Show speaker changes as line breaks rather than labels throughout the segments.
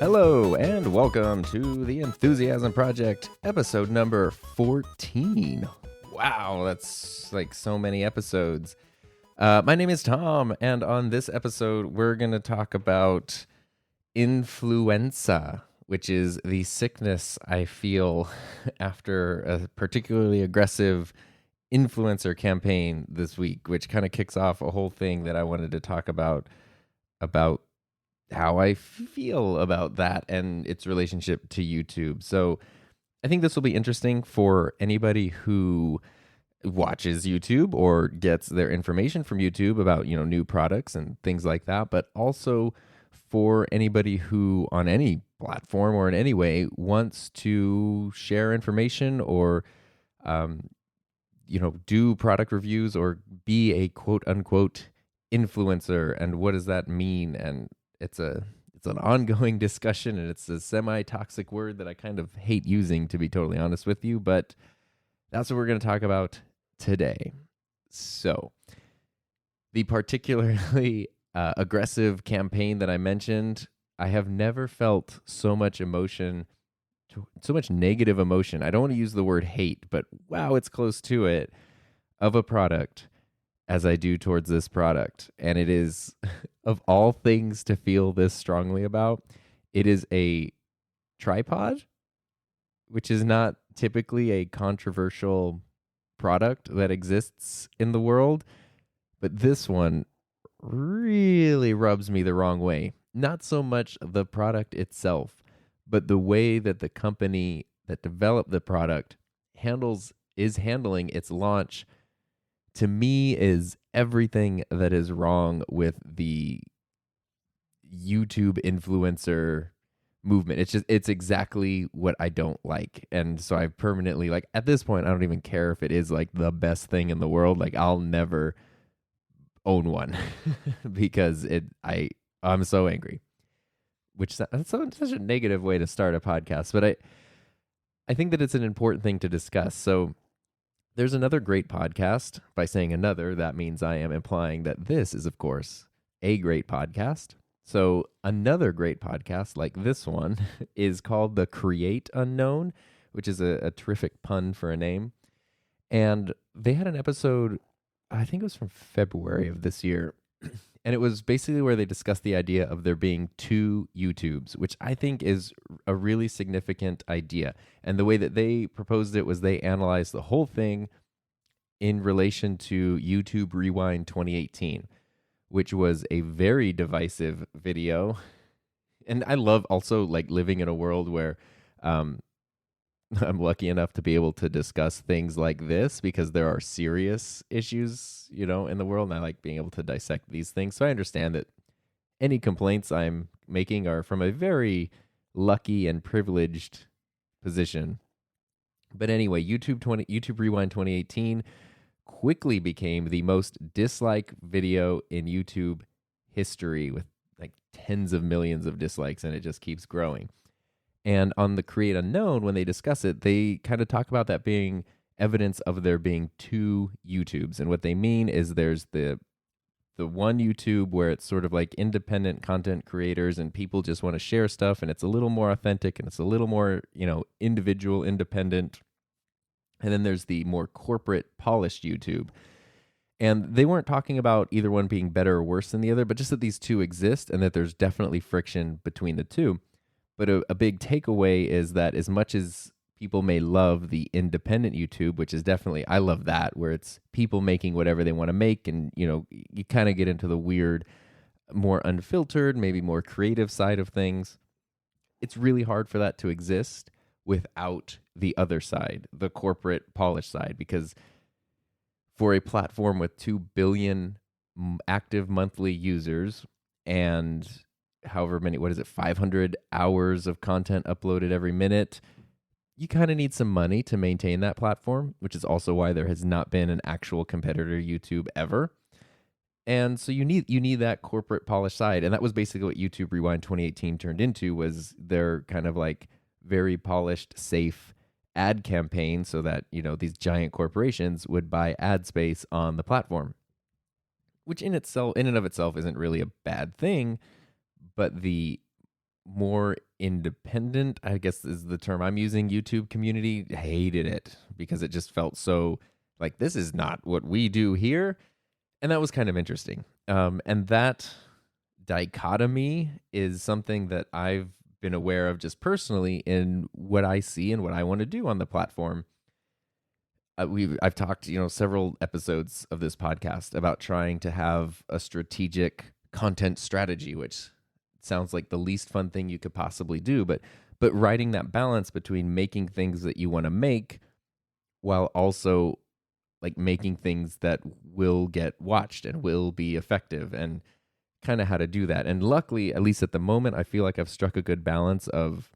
Hello, and welcome to the Enthusiasm Project, episode number 14. Wow, that's like so many episodes. My name is Tom, and on this episode, we're going to talk about influenza, which is the sickness I feel after a particularly aggressive influencer campaign this week, which kind of kicks off a whole thing that I wanted to talk about how I feel about that and its relationship to YouTube. So I think this will be interesting for anybody who watches YouTube or gets their information from YouTube about, new products and things like that, but also for anybody who on any platform or in any way wants to share information or do product reviews or be a quote unquote influencer. And what does that mean? And it's an ongoing discussion, and it's a semi-toxic word that I kind of hate using, to be totally honest with you, but that's what we're going to talk about today. So the particularly aggressive campaign that I mentioned, I have never felt so much emotion, so much negative emotion. I don't want to use the word hate, but wow, it's close to it, of a product as I do towards this product. And it is, of all things to feel this strongly about, it is a tripod, which is not typically a controversial product that exists in the world. But this one really rubs me the wrong way. Not so much the product itself, but the way that the company that developed the product is handling its launch, to me, is everything that is wrong with the YouTube influencer movement. It's exactly what I don't like. And so I've permanently, like, at this point, I don't even care if it is like the best thing in the world. Like, I'll never own one because I'm so angry, that's such a negative way to start a podcast. But I think that it's an important thing to discuss. So there's another great podcast. By saying another, that means I am implying that this is, of course, a great podcast. So another great podcast like this one is called The Create Unknown, which is a terrific pun for a name. And they had an episode, I think it was from February of this year, and it was basically where they discussed the idea of there being two YouTubes, which I think is a really significant idea. And the way that they proposed it was they analyzed the whole thing in relation to YouTube Rewind 2018, which was a very divisive video. And I love also like living in a world where I'm lucky enough to be able to discuss things like this because there are serious issues, in the world. And I like being able to dissect these things. So I understand that any complaints I'm making are from a very lucky and privileged position. But anyway, YouTube Rewind 2018 quickly became the most disliked video in YouTube history, with like tens of millions of dislikes, and it just keeps growing. And on The Create Unknown, when they discuss it, they kind of talk about that being evidence of there being two YouTubes. And what they mean is there's the one YouTube where it's sort of like independent content creators and people just want to share stuff, and it's a little more authentic and it's a little more, individual, independent. And then there's the more corporate, polished YouTube. And they weren't talking about either one being better or worse than the other, but just that these two exist and that there's definitely friction between the two. But a big takeaway is that as much as people may love the independent YouTube, which is definitely, I love that, where it's people making whatever they want to make, and, you kind of get into the weird, more unfiltered, maybe more creative side of things. It's really hard for that to exist without the other side, the corporate polished side, because for a platform with 2 billion active monthly users and however many, 500 hours of content uploaded every minute, you kind of need some money to maintain that platform, which is also why there has not been an actual competitor to YouTube ever. And so you need that corporate polished side. And that was basically what YouTube Rewind 2018 turned into, was their kind of like very polished, safe ad campaign so that, these giant corporations would buy ad space on the platform, which in and of itself isn't really a bad thing. But the more independent, I guess is the term I'm using, YouTube community, hated it because it just felt so like this is not what we do here. And that was kind of interesting. And that dichotomy is something that I've been aware of just personally in what I see and what I want to do on the platform. I've talked, several episodes of this podcast about trying to have a strategic content strategy, which sounds like the least fun thing you could possibly do, but writing that balance between making things that you want to make while also like making things that will get watched and will be effective, and kind of how to do that. And luckily, at least at the moment, I feel like I've struck a good balance of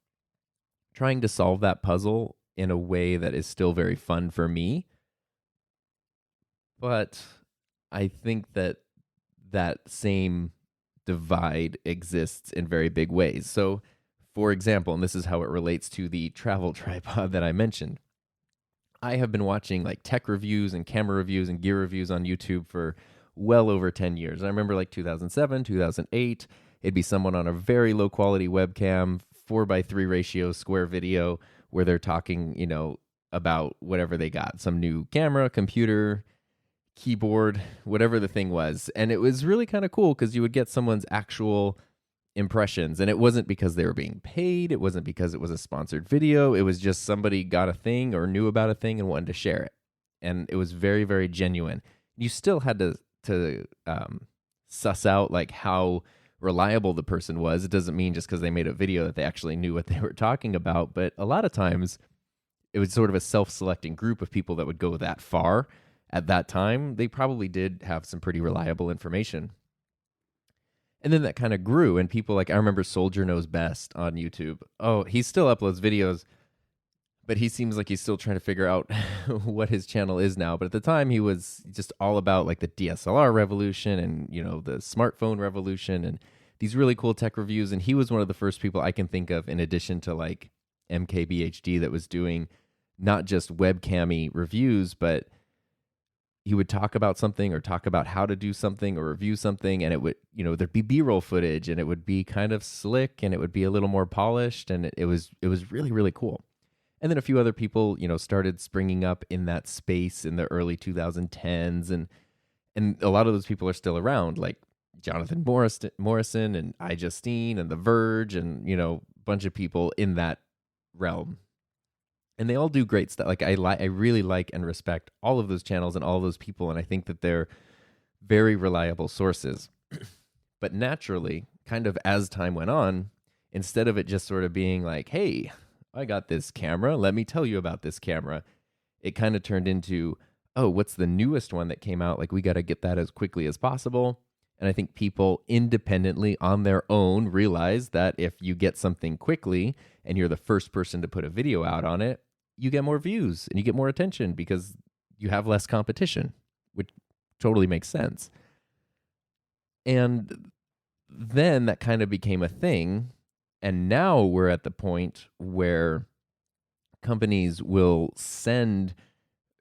trying to solve that puzzle in a way that is still very fun for me. But I think that that same divide exists in very big ways. So, for example, and this is how it relates to the travel tripod that I mentioned, I have been watching like tech reviews and camera reviews and gear reviews on YouTube for well over 10 years. I remember like 2007, 2008, it'd be someone on a very low quality webcam, 4:3 ratio square video where they're talking, about whatever they got, some new camera, computer, keyboard, whatever the thing was. And it was really kind of cool because you would get someone's actual impressions. And it wasn't because they were being paid. It wasn't because it was a sponsored video. It was just somebody got a thing or knew about a thing and wanted to share it. And it was very, very genuine. You still had to suss out like how reliable the person was. It doesn't mean just because they made a video that they actually knew what they were talking about. But a lot of times it was sort of a self-selecting group of people that would go that far. At that time, they probably did have some pretty reliable information. And then that kind of grew, and people like, I remember Soldier Knows Best on YouTube. Oh, he still uploads videos, but he seems like he's still trying to figure out what his channel is now. But at the time, he was just all about like the DSLR revolution and, the smartphone revolution and these really cool tech reviews. And he was one of the first people I can think of, in addition to like MKBHD, that was doing not just webcammy reviews, but he would talk about something or talk about how to do something or review something, and it would, there'd be B-roll footage, and it would be kind of slick, and it would be a little more polished, and it was really, really cool. And then a few other people, started springing up in that space in the early 2010s, and a lot of those people are still around, like Jonathan Morrison and iJustine and The Verge, and a bunch of people in that realm. And they all do great stuff. Like I really like and respect all of those channels and all of those people, and I think that they're very reliable sources. But naturally, kind of as time went on, instead of it just sort of being like, hey, I got this camera, let me tell you about this camera, it kind of turned into, oh, what's the newest one that came out? Like, we got to get that as quickly as possible. And I think people independently on their own realize that if you get something quickly and you're the first person to put a video out on it, you get more views and you get more attention because you have less competition, which totally makes sense. And then that kind of became a thing. And now we're at the point where companies will send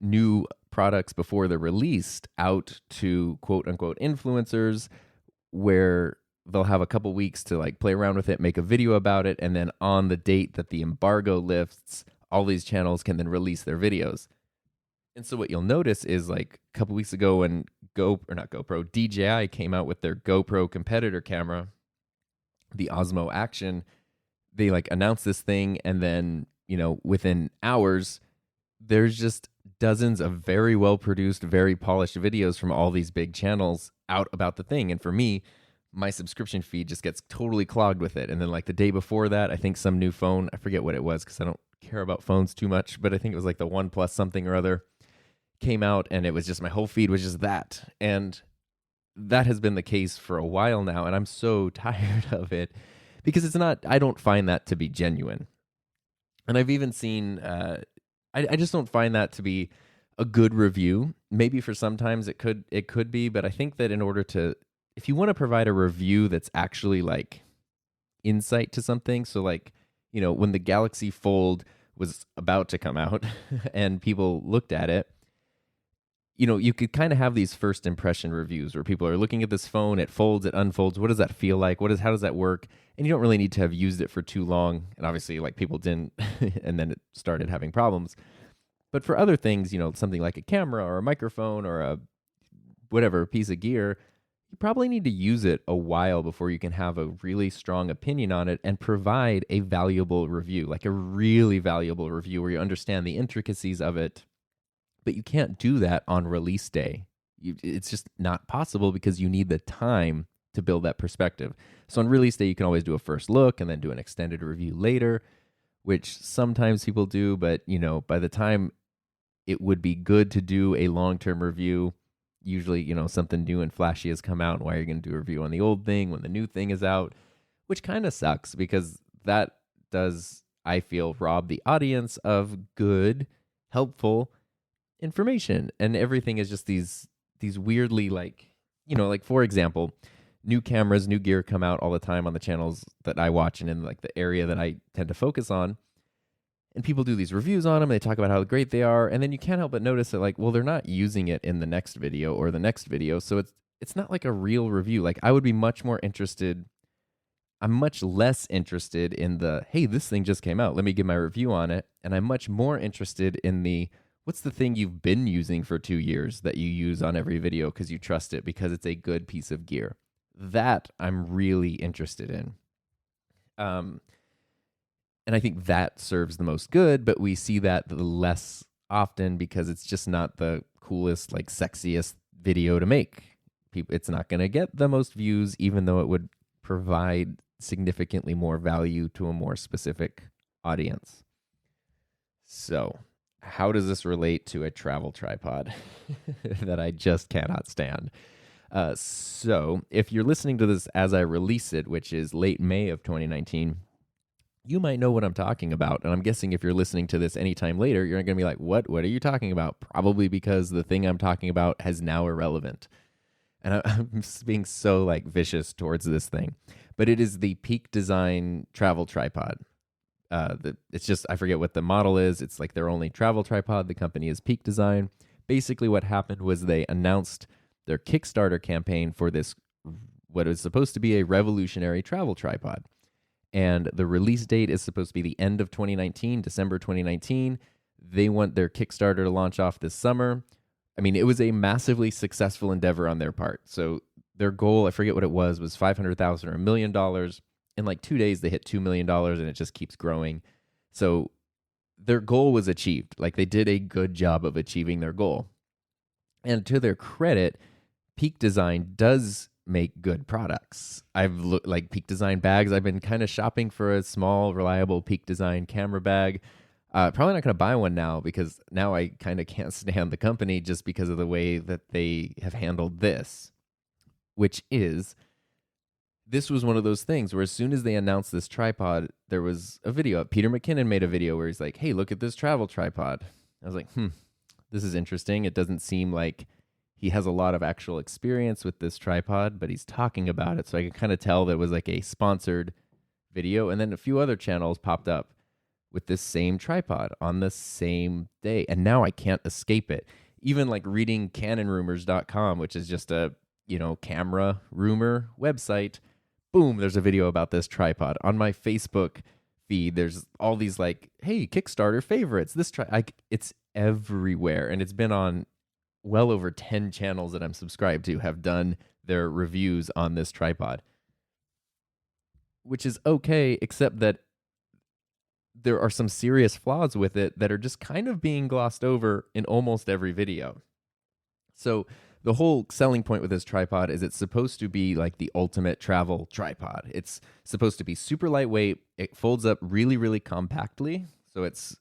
new products before they're released out to quote unquote influencers, where they'll have a couple weeks to like play around with it, make a video about it, and then on the date that the embargo lifts, all these channels can then release their videos. And so what you'll notice is like a couple weeks ago when DJI came out with their GoPro competitor camera, the Osmo Action, they like announced this thing, and then, within hours, there's just dozens of very well produced, very polished videos from all these big channels out about the thing. And for me, my subscription feed just gets totally clogged with it. And then like the day before that, I think some new phone, I forget what it was because I don't care about phones too much, but I think it was like the OnePlus something or other, came out, and it was just, my whole feed was just that. And that has been the case for a while now, and I'm so tired of it because it's not, I don't find that to be genuine. And I've even seen, I just don't find that to be a good review. Maybe for sometimes it could be, but I think that in order to, if you want to provide a review that's actually like insight to something, so like, when the Galaxy Fold was about to come out and people looked at it, you could kind of have these first impression reviews where people are looking at this phone, it folds, it unfolds. What does that feel like? How does that work? And you don't really need to have used it for too long. And obviously, like, people didn't, and then it started having problems. But for other things, something like a camera or a microphone or a whatever piece of gear, you probably need to use it a while before you can have a really strong opinion on it and provide a valuable review, like a really valuable review where you understand the intricacies of it. But you can't do that on release day. It's just not possible because you need the time to build that perspective. So on release day, you can always do a first look and then do an extended review later, which sometimes people do. But, by the time it would be good to do a long-term review, usually, something new and flashy has come out. And why are you going to do a review on the old thing when the new thing is out? Which kind of sucks because that does, I feel, rob the audience of good, helpful information. And everything is just these weirdly, like, for example, new cameras, new gear come out all the time on the channels that I watch and in like the area that I tend to focus on. And people do these reviews on them. They talk about how great they are. And then you can't help but notice that, like, well, they're not using it in the next video or the next video. So it's not like a real review. Like, I would be much more interested. I'm much less interested in the, hey, this thing just came out, let me give my review on it. And I'm much more interested in the, what's the thing you've been using for 2 years that you use on every video because you trust it because it's a good piece of gear. That I'm really interested in. And I think that serves the most good, but we see that the less often because it's just not the coolest, like, sexiest video to make. It's not going to get the most views, even though it would provide significantly more value to a more specific audience. So, how does this relate to a travel tripod that I just cannot stand? So, if you're listening to this as I release it, which is late May of 2019, you might know what I'm talking about. And I'm guessing if you're listening to this anytime later, you're going to be like, what are you talking about? Probably because the thing I'm talking about is now irrelevant. And I'm being so, like, vicious towards this thing. But it is the Peak Design travel tripod. It's just, I forget what the model is. It's like their only travel tripod. The company is Peak Design. Basically what happened was they announced their Kickstarter campaign for this, what is supposed to be a revolutionary travel tripod. And the release date is supposed to be the end of 2019, December 2019. They want their Kickstarter to launch off this summer. I mean, it was a massively successful endeavor on their part. So their goal, I forget what it was $500,000 or $1 million. In like 2 days, they hit $2 million, and it just keeps growing. So their goal was achieved. Like, they did a good job of achieving their goal. And to their credit, Peak Design does make good products. I've looked like Peak Design bags. I've been kind of shopping for a small, reliable Peak Design camera bag. Probably not going to buy one now because now I kind of can't stand the company just because of the way that they have handled this, which is, this was one of those things where as soon as they announced this tripod, there was a video. Peter McKinnon made a video where he's like, hey, look at this travel tripod. I was like, this is interesting. It doesn't seem like he has a lot of actual experience with this tripod, but he's talking about it. So I could kind of tell that it was like a sponsored video. And then a few other channels popped up with this same tripod on the same day. And now I can't escape it. Even like reading canonrumors.com, which is just a, camera rumor website. Boom, there's a video about this tripod. On my Facebook feed, there's all these like, hey, Kickstarter favorites. It's everywhere. And it's been on well over 10 channels that I'm subscribed to have done their reviews on this tripod, which is okay, except that there are some serious flaws with it that are just kind of being glossed over in almost every video. So the whole selling point with this tripod is it's supposed to be like the ultimate travel tripod. It's supposed to be super lightweight. It folds up really, really compactly. So it's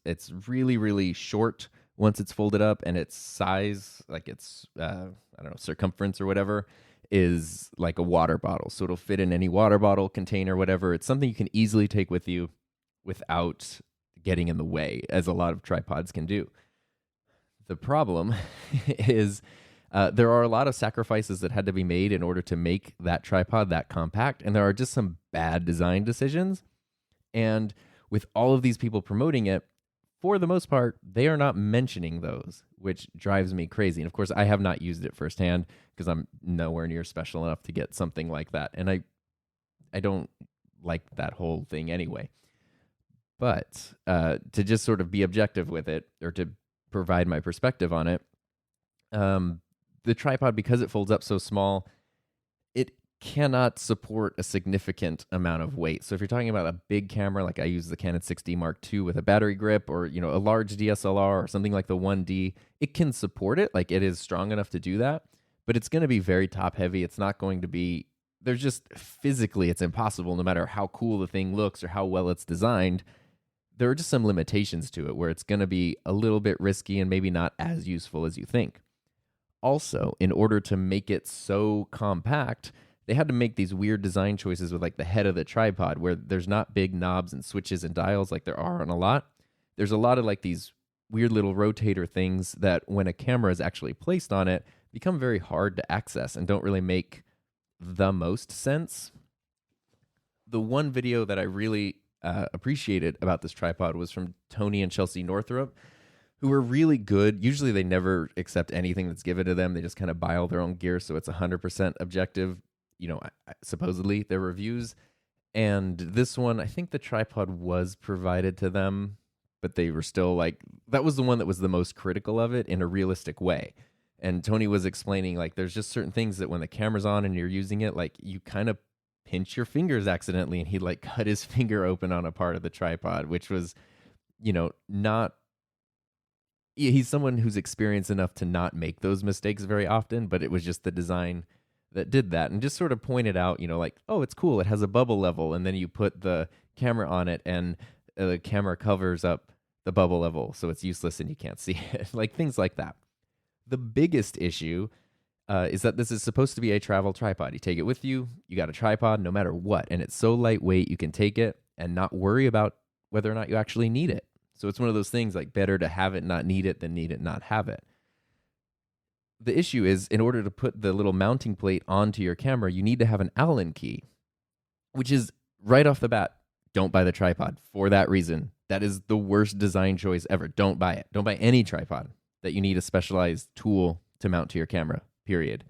really, really short once it's folded up, and its size, like its, circumference or whatever, is like a water bottle. So it'll fit in any water bottle, container, whatever. It's something you can easily take with you without getting in the way, as a lot of tripods can do. The problem is there are a lot of sacrifices that had to be made in order to make that tripod that compact, and there are just some bad design decisions. And with all of these people promoting it, for the most part, they are not mentioning those, which drives me crazy. And of course, I have not used it firsthand because I'm nowhere near special enough to get something like that. And I don't like that whole thing anyway. But to just sort of be objective with it, or to provide my perspective on it, the tripod, because it folds up so small, it cannot support a significant amount of weight. So if you're talking about a big camera, like I use the Canon 6D Mark II with a battery grip, or a large DSLR or something like the 1D, it can support it. Like, it is strong enough to do that, but it's going to be very top heavy. It's not going to be, there's just physically, it's impossible, no matter how cool the thing looks or how well it's designed. There are just some limitations to it where it's going to be a little bit risky and maybe not as useful as you think. Also, in order to make it so compact, they had to make these weird design choices with like the head of the tripod, where there's not big knobs and switches and dials like there are on a lot. There's a lot of like these weird little rotator things that, when a camera is actually placed on it, become very hard to access and don't really make the most sense. The one video that I really appreciated about this tripod was from Tony and Chelsea Northrup, who were really good. Usually they never accept anything that's given to them. They just kind of buy all their own gear, so it's 100% objective, supposedly, their reviews. And this one, I think the tripod was provided to them, but they were still like, that was the one that was the most critical of it in a realistic way. And Tony was explaining, like, there's just certain things that when the camera's on and you're using it, like, you kind of pinch your fingers accidentally, and he like cut his finger open on a part of the tripod, which was, not, he's someone who's experienced enough to not make those mistakes very often, but it was just the design that did that. And just sort of pointed out, like, oh, it's cool, it has a bubble level, and then you put the camera on it and the camera covers up the bubble level, so it's useless and you can't see it. Like, things like that. The biggest issue is that this is supposed to be a travel tripod. You take it with you, you got a tripod no matter what, and it's so lightweight you can take it and not worry about whether or not you actually need it. So it's one of those things, like, better to have it, not need it, than need it, not have it. The issue is, in order to put the little mounting plate onto your camera, you need to have an Allen key, which is, right off the bat, don't buy the tripod for that reason. That is the worst design choice ever. Don't buy it. Don't buy any tripod that you need a specialized tool to mount to your camera, period.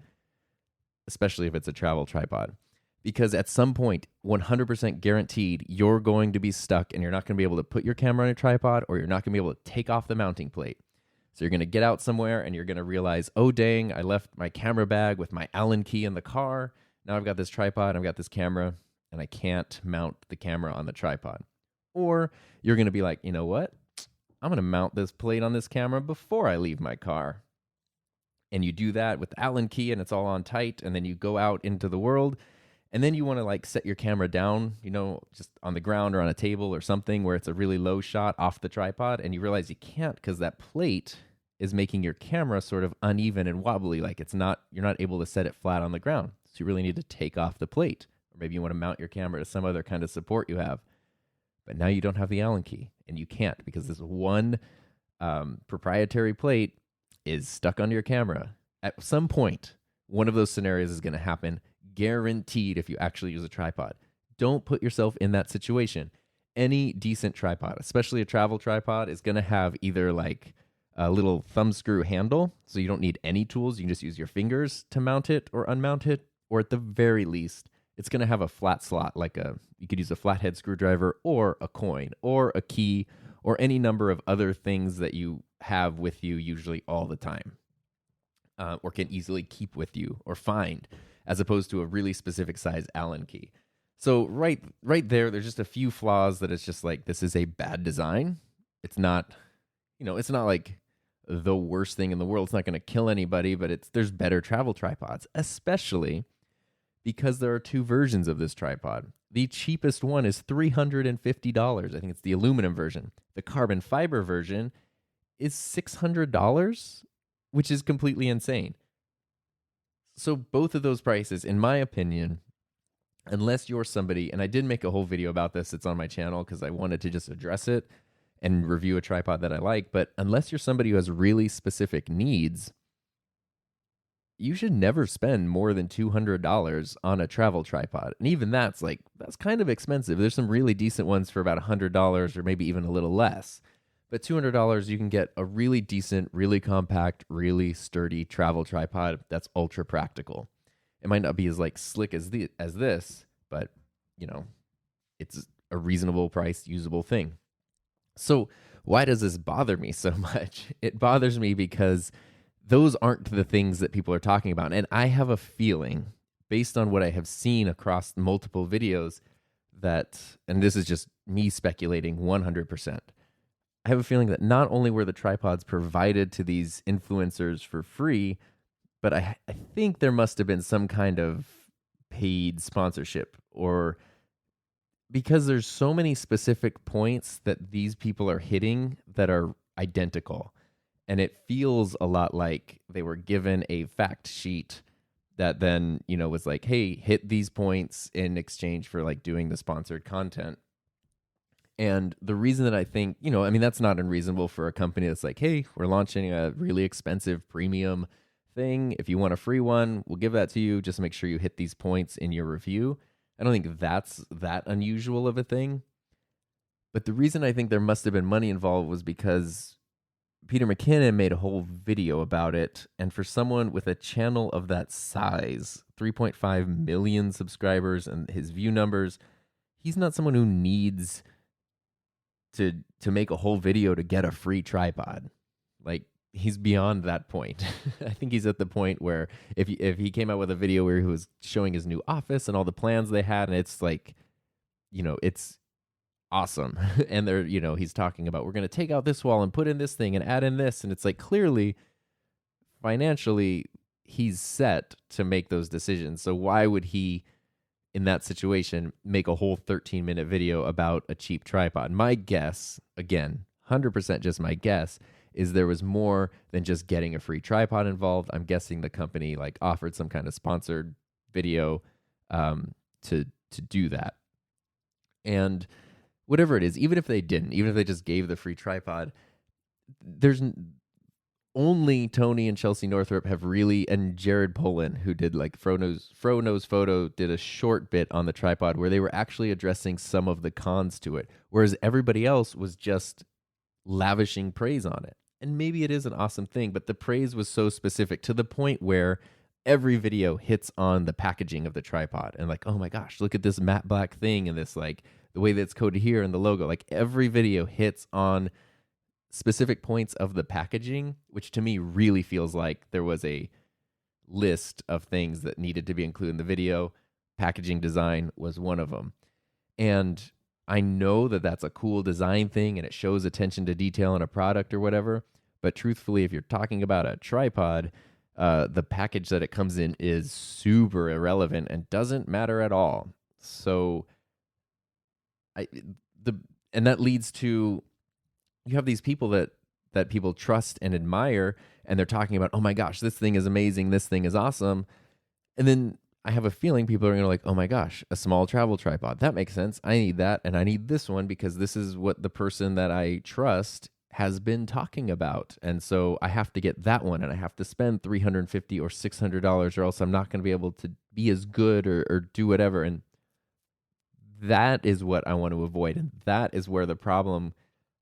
Especially if it's a travel tripod. Because at some point, 100% guaranteed, you're going to be stuck and you're not going to be able to put your camera on a tripod, or you're not going to be able to take off the mounting plate. So you're going to get out somewhere and you're going to realize, oh, dang, I left my camera bag with my Allen key in the car. Now I've got this tripod, I've got this camera, and I can't mount the camera on the tripod. Or you're going to be like, you know what? I'm going to mount this plate on this camera before I leave my car. And you do that with the Allen key and it's all on tight, and then you go out into the world, and then you want to like set your camera down, just on the ground or on a table or something where it's a really low shot off the tripod, and you realize you can't because that plate is making your camera sort of uneven and wobbly. Like, you're not able to set it flat on the ground. So you really need to take off the plate. Or maybe you want to mount your camera to some other kind of support you have. But now you don't have the Allen key, and you can't, because this one proprietary plate is stuck on your camera. At some point, one of those scenarios is going to happen, guaranteed, if you actually use a tripod. Don't put yourself in that situation. Any decent tripod, especially a travel tripod, is going to have either like a little thumb screw handle, so you don't need any tools. You can just use your fingers to mount it or unmount it, or at the very least, it's going to have a flat slot, like you could use a flathead screwdriver or a coin or a key or any number of other things that you have with you usually all the time, or can easily keep with you or find, as opposed to a really specific size Allen key. So right there, there's just a few flaws that it's just like, this is a bad design. It's not, it's not like the worst thing in the world. It's not going to kill anybody, but there's better travel tripods, especially because there are two versions of this tripod. The cheapest one is $350. I think it's the aluminum version. The carbon fiber version is $600, which is completely insane. So both of those prices, in my opinion, unless you're somebody, and I did make a whole video about this, it's on my channel because I wanted to just address it and review a tripod that I like, but unless you're somebody who has really specific needs, you should never spend more than $200 on a travel tripod. And even that's kind of expensive. There's some really decent ones for about $100 or maybe even a little less. But $200, you can get a really decent, really compact, really sturdy travel tripod that's ultra practical. It might not be as like slick as this, but you know, it's a reasonable price, usable thing. So why does this bother me so much? It bothers me because those aren't the things that people are talking about. And I have a feeling, based on what I have seen across multiple videos, that, and this is just me speculating 100%, I have a feeling that not only were the tripods provided to these influencers for free, but I think there must have been some kind of paid sponsorship, or because there's so many specific points that these people are hitting that are identical. And it feels a lot like they were given a fact sheet that then, was like, hey, hit these points in exchange for like doing the sponsored content. And the reason that I think, that's not unreasonable for a company that's like, hey, we're launching a really expensive premium thing. If you want a free one, we'll give that to you. Just make sure you hit these points in your review. I don't think that's that unusual of a thing. But the reason I think there must have been money involved was because Peter McKinnon made a whole video about it. And for someone with a channel of that size, 3.5 million subscribers and his view numbers, he's not someone who needs to make a whole video to get a free tripod. Like, he's beyond that point. I think he's at the point where if he came out with a video where he was showing his new office and all the plans they had, and it's like, it's awesome. And they're, he's talking about, we're going to take out this wall and put in this thing and add in this. And it's like, clearly, financially, he's set to make those decisions. So why would he, in that situation, make a whole 13-minute video about a cheap tripod? My guess, again, 100% just my guess, is there was more than just getting a free tripod involved. I'm guessing the company like offered some kind of sponsored video to do that. And whatever it is, even if they didn't, even if they just gave the free tripod, there's only Tony and Chelsea Northrup have really, and Jared Polin, who did like Fro Knows Photo, did a short bit on the tripod where they were actually addressing some of the cons to it, whereas everybody else was just lavishing praise on it. And maybe it is an awesome thing, but the praise was so specific to the point where every video hits on the packaging of the tripod and like, oh my gosh, look at this matte black thing and this like the way that's coded here and the logo. Like every video hits on specific points of the packaging, which to me really feels like there was a list of things that needed to be included in the video. Packaging design was one of them. And I know that that's a cool design thing and it shows attention to detail in a product or whatever. But truthfully, if you're talking about a tripod, the package that it comes in is super irrelevant and doesn't matter at all. So and that leads to, you have these people that people trust and admire, and they're talking about, oh my gosh, this thing is amazing, this thing is awesome. And then I have a feeling people are going to like, oh my gosh, a small travel tripod. That makes sense. I need that, and I need this one because this is what the person that I trust has been talking about. And so I have to get that one, and I have to spend $350 or $600, or else I'm not going to be able to be as good or do whatever. And that is what I want to avoid. And that is where the problem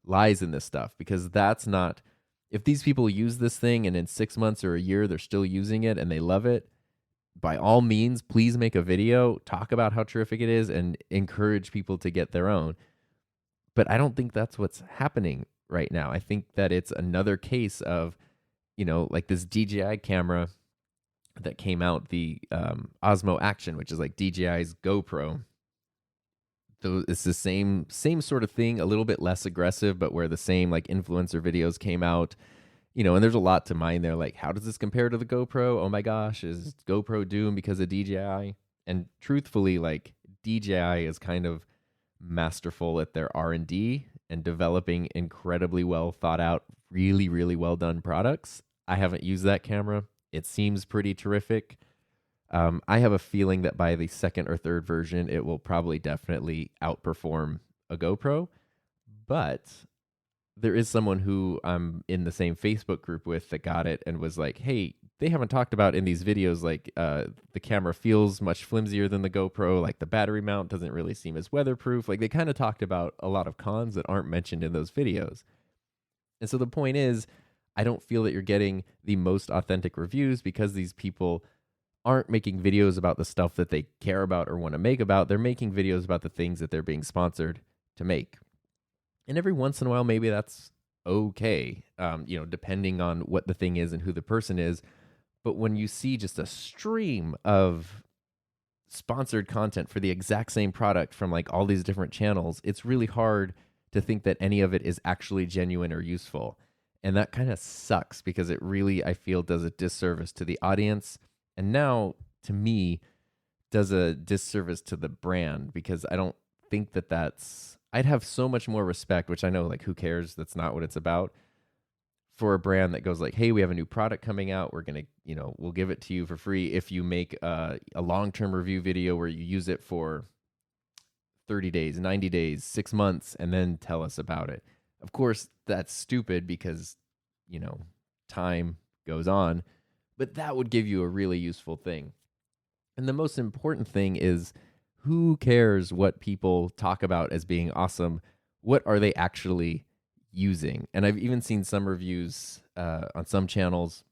lies in this stuff, because that's not, if these people use this thing and in 6 months or a year they're still using it and they love it, by all means, please make a video, talk about how terrific it is, and encourage people to get their own. But I don't think that's what's happening right now. I think that it's another case of, like this DJI camera that came out, the Osmo Action, which is like DJI's GoPro. It's the same sort of thing, a little bit less aggressive, but where the same like influencer videos came out, and there's a lot to mine there. Like, how does this compare to the GoPro? Oh my gosh, is GoPro doomed because of DJI? And truthfully, like DJI is kind of masterful at their R&D and developing incredibly well thought out, really, really well done products. I haven't used that camera. It seems pretty terrific. I have a feeling that by the second or third version, it will probably definitely outperform a GoPro. But there is someone who I'm in the same Facebook group with that got it and was like, hey, they haven't talked about in these videos, like the camera feels much flimsier than the GoPro. Like the battery mount doesn't really seem as weatherproof. Like they kind of talked about a lot of cons that aren't mentioned in those videos. And so the point is, I don't feel that you're getting the most authentic reviews because these people aren't making videos about the stuff that they care about or want to make about. They're making videos about the things that they're being sponsored to make. And every once in a while, maybe that's okay, depending on what the thing is and who the person is. But when you see just a stream of sponsored content for the exact same product from like all these different channels, it's really hard to think that any of it is actually genuine or useful. And that kind of sucks because it really, I feel, does a disservice to the audience. And now, to me, does a disservice to the brand because I don't think that I'd have so much more respect, which I know, like, who cares? That's not what it's about. For a brand that goes like, hey, we have a new product coming out. We're going to, we'll give it to you for free if you make a long-term review video where you use it for 30 days, 90 days, 6 months, and then tell us about it. Of course, that's stupid because, time goes on, but that would give you a really useful thing. And the most important thing is, who cares what people talk about as being awesome? What are they actually using? And I've even seen some reviews on some channels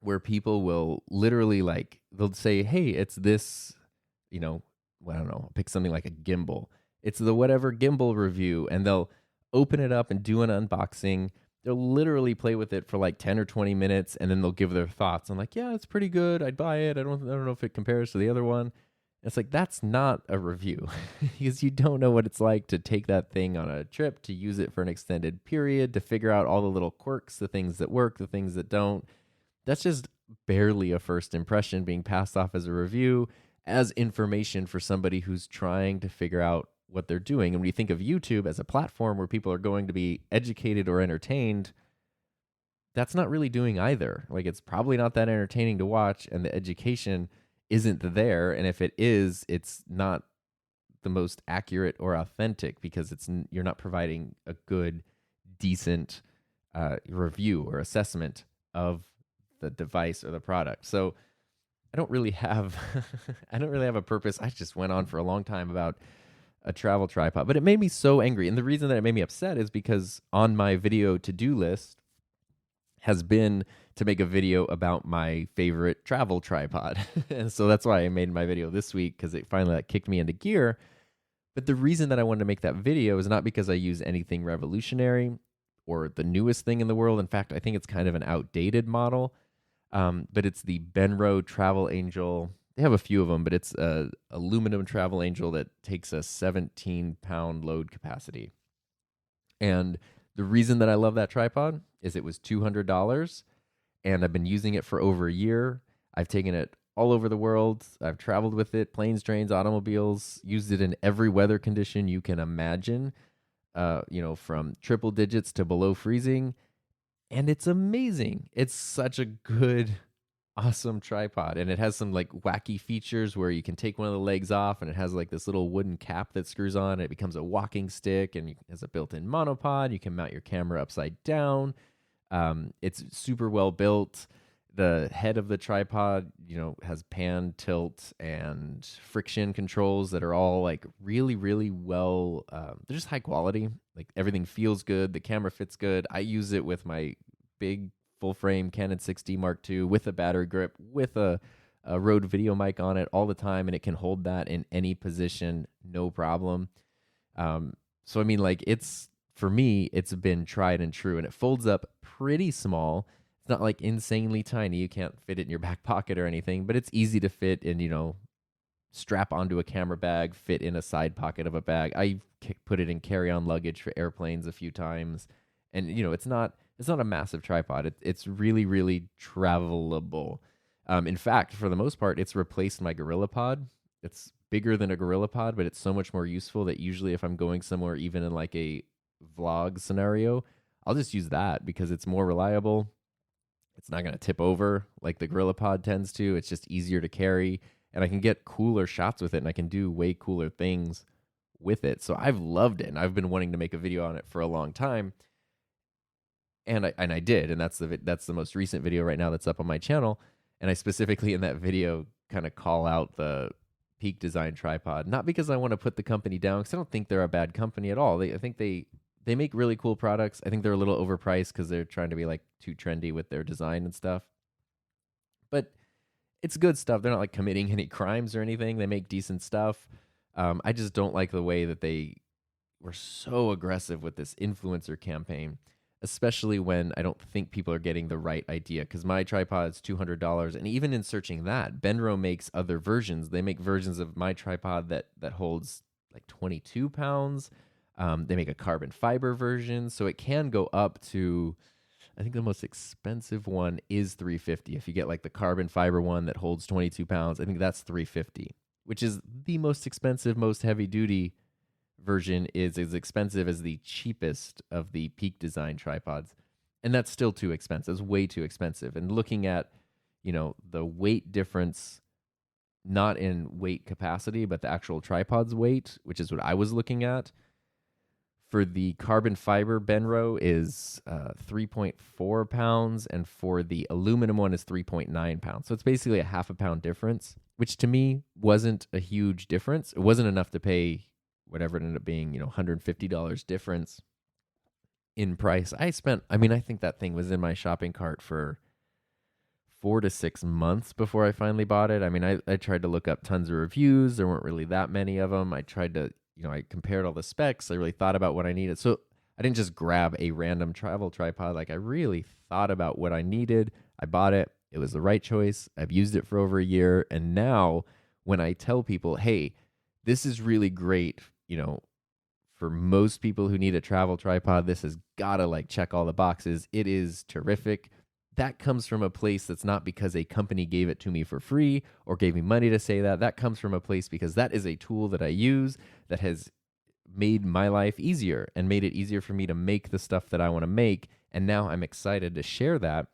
where people will literally they'll say, hey, it's this, I don't know, pick something like a gimbal. It's the whatever gimbal review, and they'll open it up and do an unboxing. They'll literally play with it for like 10 or 20 minutes, and then they'll give their thoughts. I'm like, yeah, it's pretty good. I'd buy it. I don't know if it compares to the other one. It's like, that's not a review because you don't know what it's like to take that thing on a trip, to use it for an extended period, to figure out all the little quirks, the things that work, the things that don't. That's just barely a first impression being passed off as a review, as information for somebody who's trying to figure out what they're doing. And when you think of YouTube as a platform where people are going to be educated or entertained, that's not really doing either. Like, it's probably not that entertaining to watch, and the education isn't there. And if it is, it's not the most accurate or authentic because you're not providing a good, decent review or assessment of the device or the product. So I don't really have a purpose. I just went on for a long time about a travel tripod, but it made me so angry. And the reason that it made me upset is because on my video to-do list has been to make a video about my favorite travel tripod. And so that's why I made my video this week, because it finally kicked me into gear. But the reason that I wanted to make that video is not because I use anything revolutionary or the newest thing in the world. In fact, I think it's kind of an outdated model. But it's the Benro Travel Angel. They have a few of them, but it's a aluminum travel angel that takes a 17-pound load capacity. And the reason that I love that tripod is it was $200, and I've been using it for over a year. I've taken it all over the world. I've traveled with it, planes, trains, automobiles, used it in every weather condition you can imagine, from triple digits to below freezing. And it's amazing. It's such a good, awesome tripod. And it has some like wacky features where you can take one of the legs off and it has like this little wooden cap that screws on. It becomes a walking stick, and it has a built-in monopod. You can mount your camera upside down. It's super well built. The head of the tripod, has pan, tilt, and friction controls that are all like really, really well. They're just high quality. Like, everything feels good. The camera fits good. I use it with my big full frame Canon 6D Mark II with a battery grip, with a Rode video mic on it all the time, and it can hold that in any position, no problem. So I mean, like, for me, it's been tried and true, and it folds up pretty small. It's not like insanely tiny. You can't fit it in your back pocket or anything, but it's easy to fit in, strap onto a camera bag, fit in a side pocket of a bag. I put it in carry-on luggage for airplanes a few times. And, it's not a massive tripod. It's really, really travelable. In fact, for the most part, it's replaced my GorillaPod. It's bigger than a GorillaPod, but it's so much more useful that usually if I'm going somewhere, even in like a vlog scenario, I'll just use that because it's more reliable. It's not going to tip over like the GorillaPod tends to. It's just easier to carry, and I can get cooler shots with it, and I can do way cooler things with it. So I've loved it, and I've been wanting to make a video on it for a long time. And I did, and that's the most recent video right now that's up on my channel. And I specifically in that video kind of call out the Peak Design tripod, not because I want to put the company down, because I don't think they're a bad company at all. I think they They make really cool products. I think they're a little overpriced because they're trying to be like too trendy with their design and stuff. But it's good stuff. They're not like committing any crimes or anything. They make decent stuff. I just don't like the way that they were so aggressive with this influencer campaign, especially when I don't think people are getting the right idea. Because my tripod is $200, and even in searching that, Benro makes other versions. They make versions of my tripod that holds like 22 pounds. They make a carbon fiber version, so it can go up to, I think the most expensive one is $350. If you get like the carbon fiber one that holds 22 pounds, I think that's $350, which is the most expensive, most heavy duty version, is as expensive as the cheapest of the Peak Design tripods. And that's still too expensive. It's way too expensive. And looking at, the weight difference, not in weight capacity, but the actual tripod's weight, which is what I was looking at, for the carbon fiber Benro is 3.4 pounds, and for the aluminum one is 3.9 pounds. So it's basically a half a pound difference, which to me wasn't a huge difference. It wasn't enough to pay whatever it ended up being, $150 difference in price. I think that thing was in my shopping cart for 4 to 6 months before I finally bought it. I tried to look up tons of reviews. There weren't really that many of them. I tried to, I compared all the specs. I really thought about what I needed. So I didn't just grab a random travel tripod. Like, I really thought about what I needed. I bought it. It was the right choice. I've used it for over a year. And now when I tell people, hey, this is really great, for most people who need a travel tripod, this has got to check all the boxes. It is terrific. That comes from a place that's not because a company gave it to me for free or gave me money to say that. That comes from a place because that is a tool that I use that has made my life easier and made it easier for me to make the stuff that I want to make. And now I'm excited to share that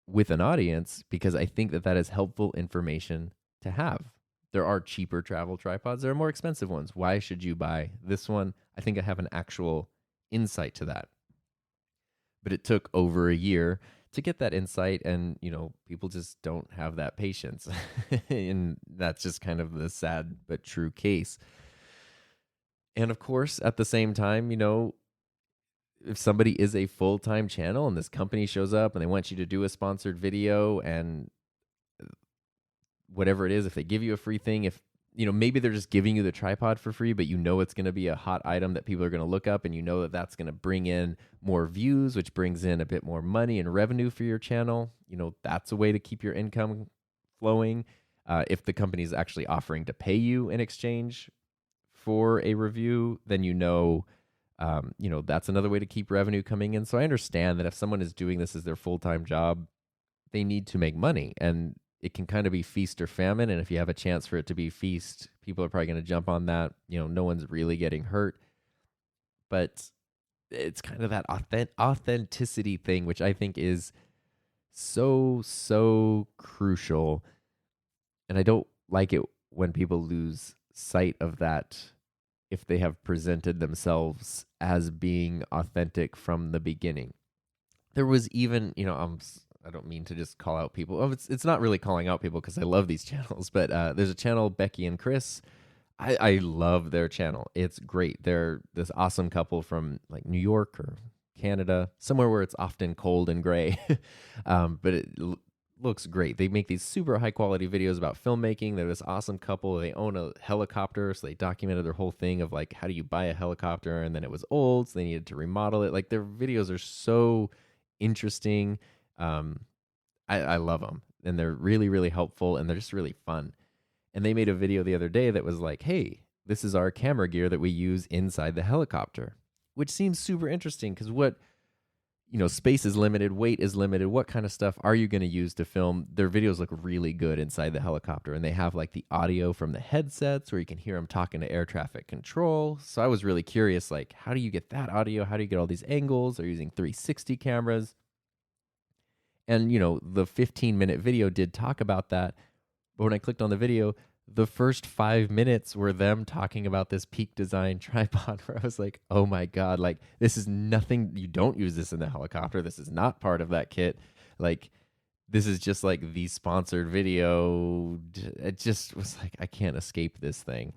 with an audience because I think that is helpful information to have. There are cheaper travel tripods. There are more expensive ones. Why should you buy this one? I think I have an actual insight to that. But it took over a year to get that insight, and people just don't have that patience. And that's just kind of the sad but true case. And of course, at the same time, if somebody is a full-time channel and this company shows up and they want you to do a sponsored video and whatever it is, if they give you a free thing, if maybe they're just giving you the tripod for free, but it's going to be a hot item that people are going to look up, and that's going to bring in more views, which brings in a bit more money and revenue for your channel. That's a way to keep your income flowing. If the company is actually offering to pay you in exchange for a review, then that's another way to keep revenue coming in. So I understand that if someone is doing this as their full-time job, they need to make money, and it can kind of be feast or famine. And if you have a chance for it to be feast, people are probably going to jump on that. No one's really getting hurt. But it's kind of that authenticity thing, which I think is so, so crucial. And I don't like it when people lose sight of that if they have presented themselves as being authentic from the beginning. There was even, I don't mean to just call out people. Oh, it's not really calling out people because I love these channels, but there's a channel, Becky and Chris. I love their channel. It's great. They're this awesome couple from New York or Canada, somewhere where it's often cold and gray, but it looks great. They make these super high quality videos about filmmaking. They're this awesome couple. They own a helicopter, so they documented their whole thing of how do you buy a helicopter, and then it was old, so they needed to remodel it. Their videos are so interesting. I love them, and they're really, really helpful, and they're just really fun. And they made a video the other day that was hey, this is our camera gear that we use inside the helicopter, which seems super interesting because space is limited, weight is limited. What kind of stuff are you going to use to film? Their videos look really good inside the helicopter, and they have the audio from the headsets where you can hear them talking to air traffic control. So I was really curious, how do you get that audio? How do you get all these angles? They're using 360 cameras. And, the 15-minute video did talk about that. But when I clicked on the video, the first 5 minutes were them talking about this Peak Design tripod, where I was oh my God, this is nothing. You don't use this in the helicopter. This is not part of that kit. This is just the sponsored video. It just was I can't escape this thing.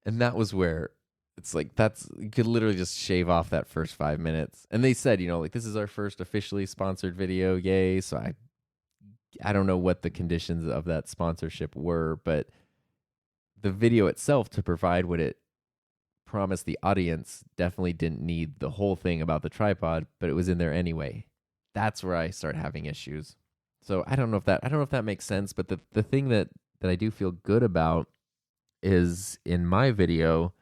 And that was where It's like you could literally just shave off that first 5 minutes. And they said, like this is our first officially sponsored video, yay. So I don't know what the conditions of that sponsorship were, but the video itself to provide what it promised the audience definitely didn't need the whole thing about the tripod, but it was in there anyway. That's where I start having issues. So I don't know if that makes sense, but the thing that I do feel good about is in my video,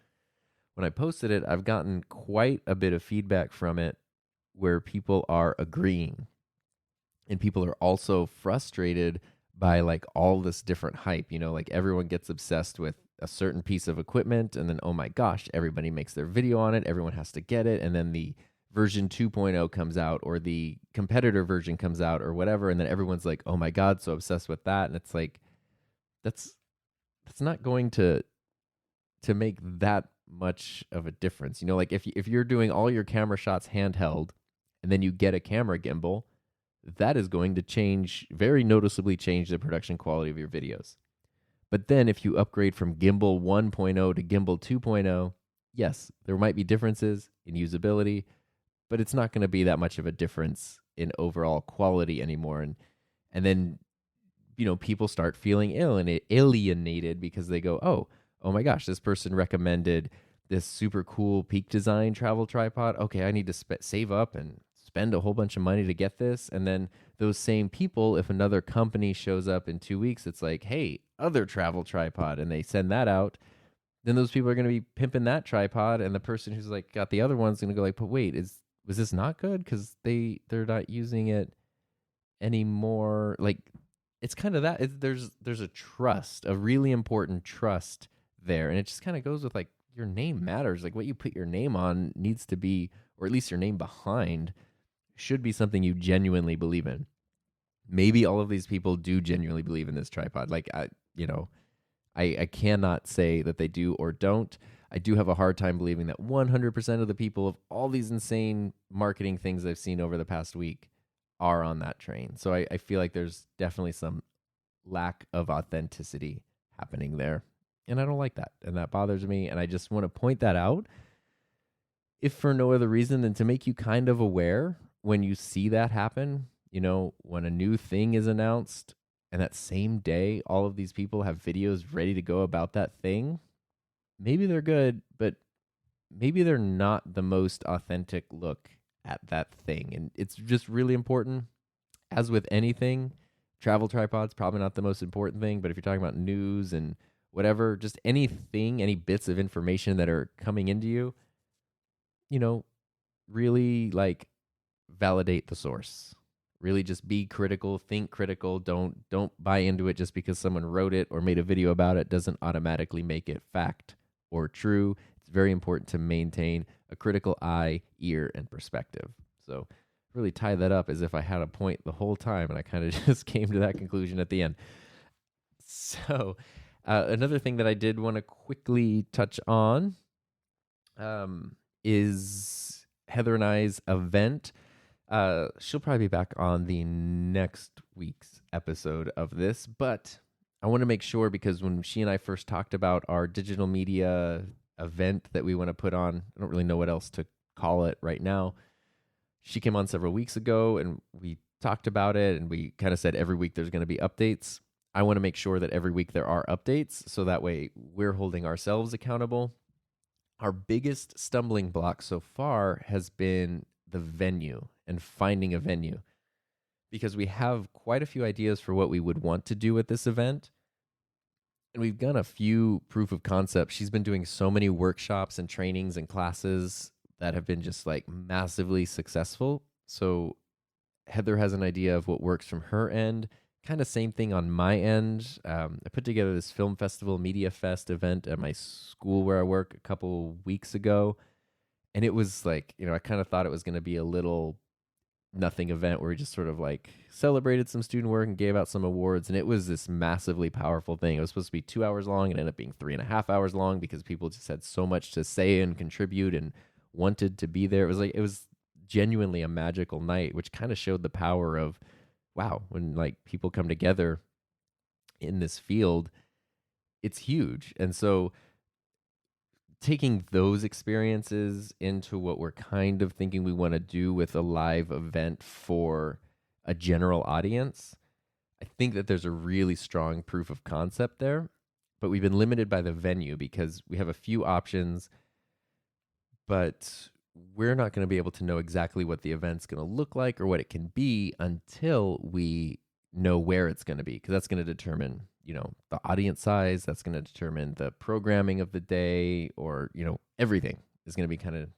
when I posted it, I've gotten quite a bit of feedback from it where people are agreeing. And people are also frustrated by like all this different hype, like everyone gets obsessed with a certain piece of equipment and then oh my gosh, everybody makes their video on it, everyone has to get it, and then the version 2.0 comes out or the competitor version comes out or whatever, and then everyone's like, "Oh my god, so obsessed with that." And it's like that's not going to make that much of a difference. Like if you're doing all your camera shots handheld and then you get a camera gimbal, that is going to very noticeably change the production quality of your videos. But then if you upgrade from gimbal 1.0 to gimbal 2.0, yes, there might be differences in usability, but it's not going to be that much of a difference in overall quality anymore. And then, people start feeling alienated because they go, oh my gosh, this person recommended this super cool Peak Design travel tripod. Okay, I need to save up and spend a whole bunch of money to get this. And then those same people, if another company shows up in 2 weeks, it's like, hey, other travel tripod, and they send that out, then those people are going to be pimping that tripod, and the person who's like got the other one's going to go like, but wait, was this not good? Because they're not using it anymore. Like, it's kind of that. There's a really important trust there, and it just kind of goes with like your name matters. Like what you put your name on needs to be, or at least your name behind, should be something you genuinely believe in. Maybe all of these people do genuinely believe in this tripod. Like I cannot say that they do or don't. I do have a hard time believing that 100% of the people of all these insane marketing things I've seen over the past week are on that train. So I feel like there's definitely some lack of authenticity happening there. And I don't like that. And that bothers me. And I just want to point that out, if for no other reason than to make you kind of aware when you see that happen. When a new thing is announced and that same day all of these people have videos ready to go about that thing, maybe they're good, but maybe they're not the most authentic look at that thing. And it's just really important, as with anything, travel tripods probably not the most important thing, but if you're talking about news and whatever, just anything, any bits of information that are coming into you, really like validate the source. Really just be critical, think critical. Don't buy into it just because someone wrote it or made a video about it doesn't automatically make it fact or true. It's very important to maintain a critical eye, ear, and perspective. So really tie that up as if I had a point the whole time, and I kind of just came to that conclusion at the end. So another thing that I did want to quickly touch on is Heather and I's event. She'll probably be back on the next week's episode of this, but I want to make sure, because when she and I first talked about our digital media event that we want to put on, I don't really know what else to call it right now. She came on several weeks ago and we talked about it, and we kind of said every week there's going to be updates. I want to make sure that every week there are updates, so that way we're holding ourselves accountable. Our biggest stumbling block so far has been the venue and finding a venue, because we have quite a few ideas for what we would want to do at this event. And we've done a few proof of concepts. She's been doing so many workshops and trainings and classes that have been just like massively successful. So Heather has an idea of what works from her end. Kind of same thing on my end. I put together this film festival, Media Fest event at my school where I work a couple weeks ago. And it was like, I kind of thought it was going to be a little nothing event where we just sort of like celebrated some student work and gave out some awards. And it was this massively powerful thing. It was supposed to be 2 hours long and ended up being 3.5 hours long because people just had so much to say and contribute and wanted to be there. It was genuinely a magical night, which kind of showed the power of, wow, when like people come together in this field, it's huge. And so taking those experiences into what we're kind of thinking we want to do with a live event for a general audience, I think that there's a really strong proof of concept there. But we've been limited by the venue because we have a few options, but we're not going to be able to know exactly what the event's going to look like or what it can be until we know where it's going to be, because that's going to determine, the audience size. That's going to determine the programming of the day, or, everything is going to be kind of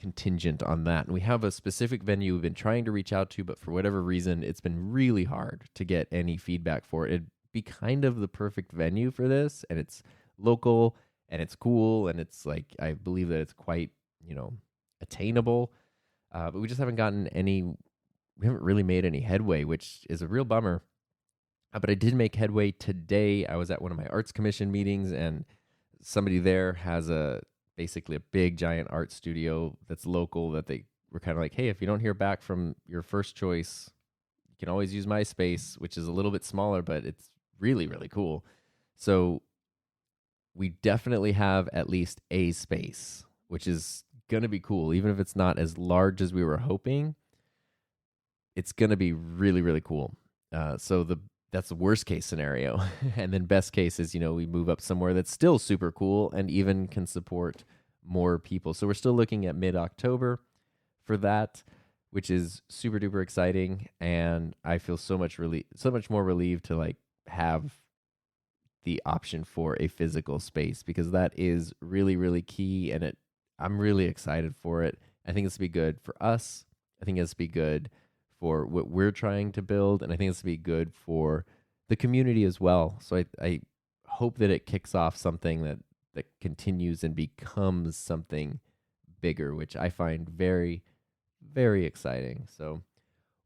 contingent on that. And we have a specific venue we've been trying to reach out to, but for whatever reason, it's been really hard to get any feedback for it. It'd be kind of the perfect venue for this, and it's local and it's cool, and it's like, I believe that it's quite, attainable. But we just haven't gotten we haven't really made any headway, which is a real bummer. But I did make headway today. I was at one of my arts commission meetings, and somebody there has basically a big giant art studio that's local, that they were kind of like, hey, if you don't hear back from your first choice, you can always use my space, which is a little bit smaller, but it's really, really cool. So we definitely have at least a space, which is going to be cool. Even if it's not as large as we were hoping, it's going to be really, really cool. That's the worst case scenario. And then best case is, we move up somewhere that's still super cool and even can support more people. So we're still looking at mid-October for that, which is super duper exciting. And I feel so much more relieved to have the option for a physical space, because that is really, really key. And I'm really excited for it. I think it's to be good for us. I think it's to be good for what we're trying to build, and I think it's to be good for the community as well. So I hope that it kicks off something that continues and becomes something bigger, which I find very, very exciting. So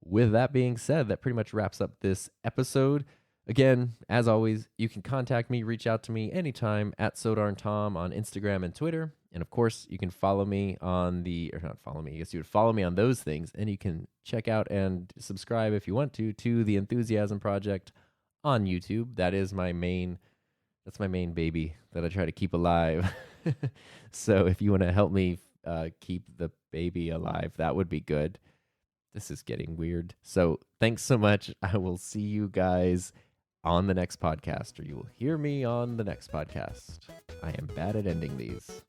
with that being said, that pretty much wraps up this episode. Again, as always, you can contact me, reach out to me anytime at SoDarnTom on Instagram and Twitter. And of course, you can follow me on not follow me, I guess you would follow me on those things. And you can check out and subscribe if you want to The Enthusiasm Project on YouTube. That's my main baby that I try to keep alive. So if you want to help me keep the baby alive, that would be good. This is getting weird. So thanks so much. I will see you guys on the next podcast, or you will hear me on the next podcast. I am bad at ending these.